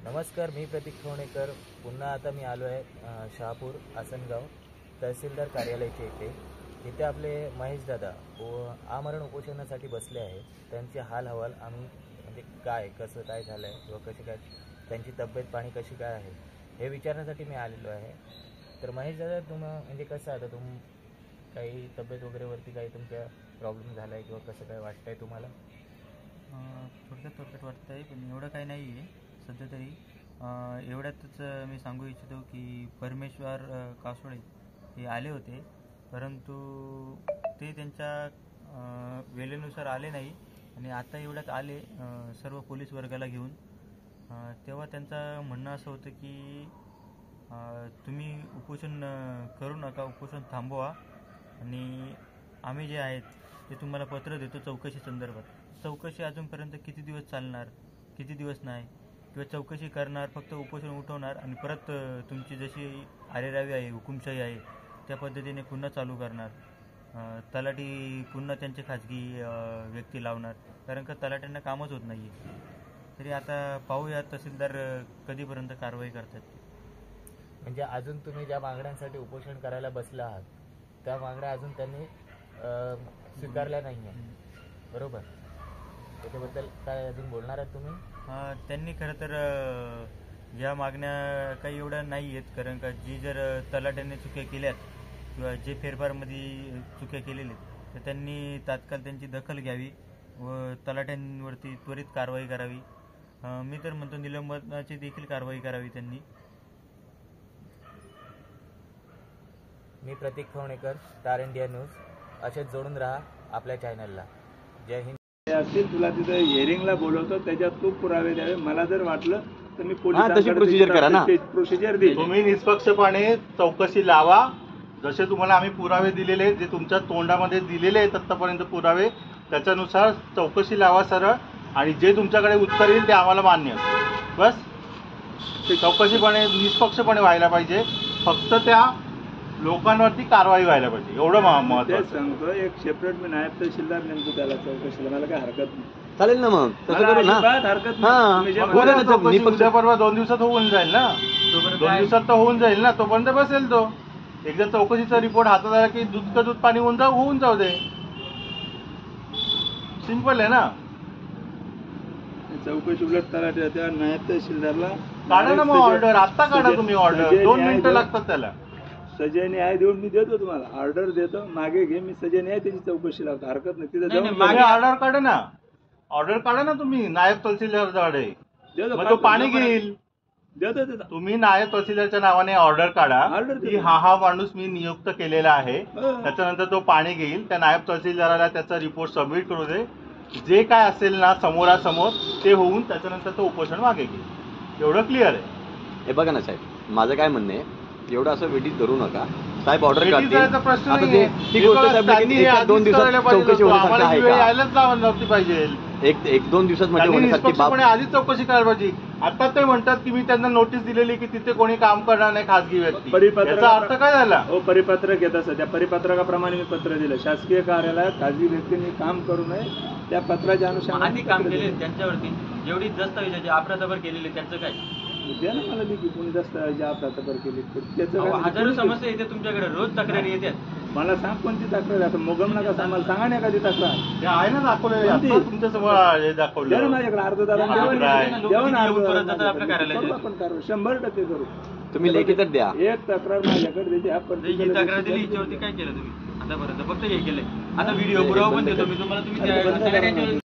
नमस्कार, मी प्रतीक खवणेकर. पुन्हा आता मी आलो आहे शहापूर आसनगाव तहसीलदार कार्यालयाच्या इथे आपले महेश दादा आमरण उपोषणासाठी बसले आहे. त्यांचे हाल हवाल आम्ही म्हणजे कसं काय झालं आहे किंवा कशी काय त्यांची तब्येत पाणी कशी काय आहे हे विचारण्यासाठी मी आलेलो आहे. तर महेश दादा, म्हणजे कसं आता काही तब्येत वगैरेवरती काही तुमचा प्रॉब्लेम झाला आहे किंवा कसं काय वाटतं आहे तुम्हाला? थोडक्यात वाटतं आहे, पण एवढं काही नाही आहे सध्या तरी. एवढ्यातच मी सांगू इच्छितो की परमेश्वर कासोळे हे आले होते, परंतु ते त्यांच्या वेळेनुसार आले नाही आणि आता एवढ्यात आले सर्व पोलीस वर्गाला घेऊन. तेव्हा त्यांचं म्हणणं असं होतं की तुम्ही उपोषण करू नका, उपोषण थांबवा आणि आम्ही जे आहेत ते तुम्हाला पत्र देतो चौकशी संदर्भात. चौकशी अजूनपर्यंत किती दिवस चालणार, किती दिवस नाही, किंवा चौकशी करणार, फक्त उपोषण उठवणार आणि परत तुमची जशी आरेरावी आहे, हुकुमशाही आहे त्या पद्धतीने पुन्हा चालू करणार. तलाठी पुन्हा त्यांचे खाजगी व्यक्ती लावणार, कारण का तलाट्यांना कामच होत नाही आहे. तरी आता पाहूया तहसीलदार कधीपर्यंत कारवाई करतात. म्हणजे अजून तुम्ही ज्या मागण्यांसाठी उपोषण करायला बसला आहात त्या मागण्या अजून त्यांनी स्वीकारल्या नाही आहे, बरोबर? त्याच्याबद्दल काय अजून बोलणार आहेत तुम्ही? त्यांनी खरं तर या मागण्या काही एवढ्या नाही आहेत, कारण का जी जर तलाट्याने चुक्या केल्यात किंवा जे फेरफारमध्ये चुक्या केलेल्या आहेत तर त्यांनी तात्काळ त्यांची दखल घ्यावी व तलाट्यांवरती त्वरित कारवाई करावी. मी तर म्हणतो निलंबनाची देखील कारवाई करावी त्यांनी. मी प्रतीक खवणेकर, स्टार इंडिया न्यूज. असेच जोडून राहा आपल्या चॅनलला. जय हिंद. असतील तुला तिथे हिअरिंगला बोलवतो, त्याच्यात तू पुरावे द्यावे. मला जर वाटलं तर मी तशी प्रोसिजर करा ना. प्रोसिजर देईल. तुम्ही निष्पक्षपणे चौकशी लावा. जसे तुम्हाला आम्ही पुरावे दिलेले, जे तुमच्या तोंडामध्ये दिलेले आहेत आतापर्यंत पुरावे, त्याच्यानुसार चौकशी लावा सरळ, आणि जे तुमच्याकडे उत्तर येईल ते आम्हाला मान्य. बस ते चौकशीपणे निष्पक्षपणे व्हायला पाहिजे. फक्त त्या लोकांवरती कारवाई व्हायला पाहिजे, एवढं महत्त्वाचं सांगतो. एक सेपरेट मी नायब तहसीलदार नेमतो त्याला चौकशीला. मला काय हरकत नाही. चालेल ना, मग तसं करू ना. हरकत नाही. उद्या परवा 2 दिवसात होऊन जाईल ना. 2 दिवसात तर होऊन जाईल ना. तोपर्यंत बसेल तो. एकदा चौकशीचा रिपोर्ट हातात आला की दूध पाणी होऊन जाऊ दे. सिंपल आहे ना. चौकशी उलट तलाठी त्या नायब तहसीलदारला काढा ना मग ऑर्डर. आत्ता काढा तुम्ही ऑर्डर. 2 मिनिटं लागतात त्याला. सजय न्याय देऊन मी देतो तुम्हाला. ऑर्डर देतो, मागे घे. मी सजय न्याय त्याची चौकशी लावतो, हरकत नाही. तिथे जाऊन मागे ऑर्डर काढा ना. ऑर्डर काढा ना तुम्ही नायब तहसीलदारकडे. मग तो पाणी घेईल. देतो. तुम्ही नायब तहसीलदारच्या नावाने ऑर्डर काढा की हा माणूस मी नियुक्त केलेला आहे. त्याच्यानंतर तो पाणी घेईल. त्या नायब तहसीलदाराला त्याचा रिपोर्ट सबमिट करू दे. जे काय असेल ना समोरासमोर ते होऊन त्याच्यानंतर तो उपोषण मागे घेईल. एवढं क्लिअर आहे. हे बघा ना साहेब, माझं काय म्हणणं आहे, एवढं असं वेटीत धरू नका साहेब. ऑर्डर करायचा प्रश्न नाही. 2 दिवसात चौकशी होण्यासारखी आहे का? यायलाच नव्हती पाहिजे. 1-2 दिवसात मध्ये होण्यासारखी बाब. आधीच चौकशी करायला पाहिजे. आता ते म्हणतात की मी त्यांना नोटीस दिलेली की तिथे कोणी काम करणार नाही खासगी व्यक्ती. याचा अर्थ काय झाला? हो, परिपत्रक येतं सध्या. परिपत्रकाप्रमाणे मी पत्र दिलं. शासकीय कार्यालयात खासगी व्यक्तींनी काम करू नये, त्या पत्राच्या अनुषंगाने काम केले त्यांच्यावरती. जेवढी दस्तावेजाची अफरातफर केलेली त्यांचं काय द्या ना मला देखील. कोणी दस्तावेज अफरातफर केली त्याचं हजारो समस्या येते तुमच्याकडे, रोज तक्रारी येतात. मला सांग कोणती तक्रार. आता मोगम नका सांग, मला सांगा ना एखादी तक्रार. ते आहे ना दाखवलं तुमच्या समोर दाखवलं. माझ्याकडे अर्ध आपण करू, 100% करू. तुम्ही लेखी तर द्या. एक तक्रार माझ्याकडे द्यायची. आपण तक्रार दिली, याच्यावरती काय केलं तुम्ही आतापर्यंत? फक्त हे केलंय. आता व्हिडिओ पुरावा पण देतो मी तुम्हाला. तुम्ही